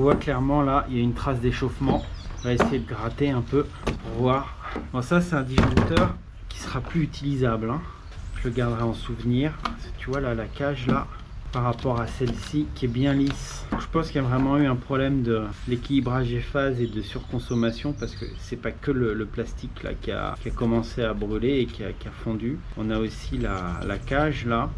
voit clairement là, il y a une trace d'échauffement. On va essayer de gratter un peu pour voir. Bon, ça c'est un disjoncteur qui sera plus utilisable, hein. Je le garderai en souvenir. Tu vois là, la cage là, par rapport à celle-ci qui est bien lisse. Je pense qu'il y a vraiment eu un problème de l'équilibrage des phases et de surconsommation, parce que c'est pas que le plastique là qui a commencé à brûler et qui a fondu. On a aussi la cage là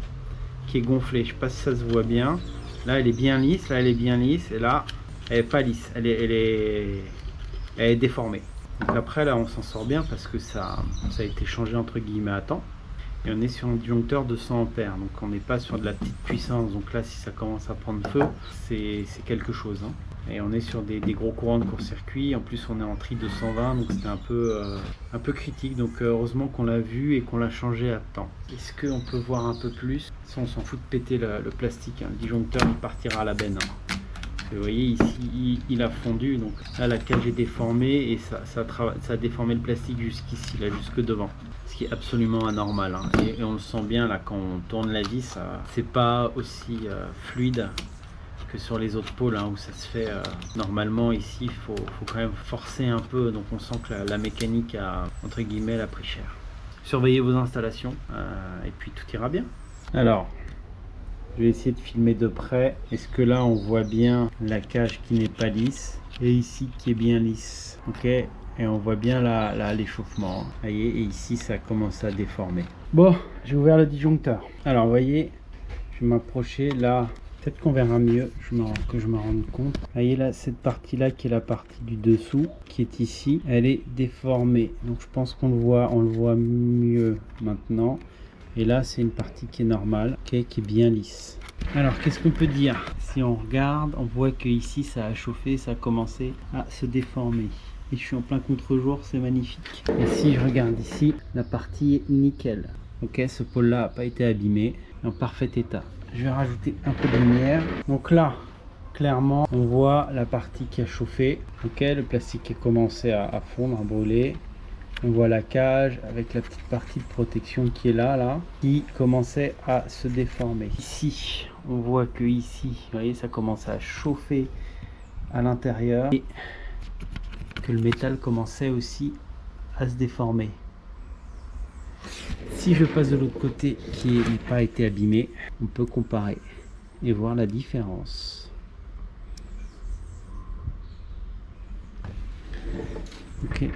qui est gonflée. Je sais pas si ça se voit bien. Là elle est bien lisse, là elle est bien lisse, et là elle est pas lisse, elle est déformée. Donc après là on s'en sort bien parce que ça a été changé entre guillemets à temps. Et on est sur un disjoncteur de 100 ampères, donc on n'est pas sur de la petite puissance. Donc là si ça commence à prendre feu, c'est quelque chose, hein. Et on est sur des gros courants de court-circuit. En plus on est en tri 220, donc c'était un peu critique. Donc heureusement qu'on l'a vu et qu'on l'a changé à temps. Est-ce qu'on peut voir un peu plus? Ça, on s'en fout de péter le plastique, hein. Le disjoncteur il partira à la benne, hein. Vous voyez ici il a fondu, donc là la cage est déformée et ça a déformé le plastique jusqu'ici, là jusque devant, ce qui est absolument anormal, hein. Et on le sent bien là quand on tourne la vis, c'est pas aussi fluide que sur les autres pôles, hein, où ça se fait normalement. Ici il faut quand même forcer un peu, donc on sent que la mécanique a entre guillemets la pris cher. Surveillez vos installations et puis tout ira bien. Alors je vais essayer de filmer de près. Est-ce que là on voit bien la cage qui n'est pas lisse et ici qui est bien lisse, ok, et on voit bien là l'échauffement, hein. Voyez, et ici ça commence à déformer. Bon, j'ai ouvert le disjoncteur. Alors vous voyez, je vais m'approcher là, peut-être qu'on verra mieux, que je me rende compte. Vous voyez là, cette partie là qui est la partie du dessous qui est ici, elle est déformée, donc je pense qu'on le voit mieux maintenant. Et là c'est une partie qui est normale, okay, qui est bien lisse. Alors qu'est-ce qu'on peut dire? Si on regarde, on voit que ici ça a chauffé, ça a commencé à se déformer. Et je suis en plein contre-jour, c'est magnifique. Et si je regarde ici, la partie est nickel. Ok, ce pôle là n'a pas été abîmé, en parfait état. Je vais rajouter un peu de lumière. Donc là, clairement, on voit la partie qui a chauffé. Ok, le plastique qui a commencé à fondre, à brûler. On voit la cage avec la petite partie de protection qui est là, qui commençait à se déformer. Ici, on voit que ici, vous voyez, ça commence à chauffer à l'intérieur et que le métal commençait aussi à se déformer. Si je passe de l'autre côté qui n'a pas été abîmé, on peut comparer et voir la différence. Ok.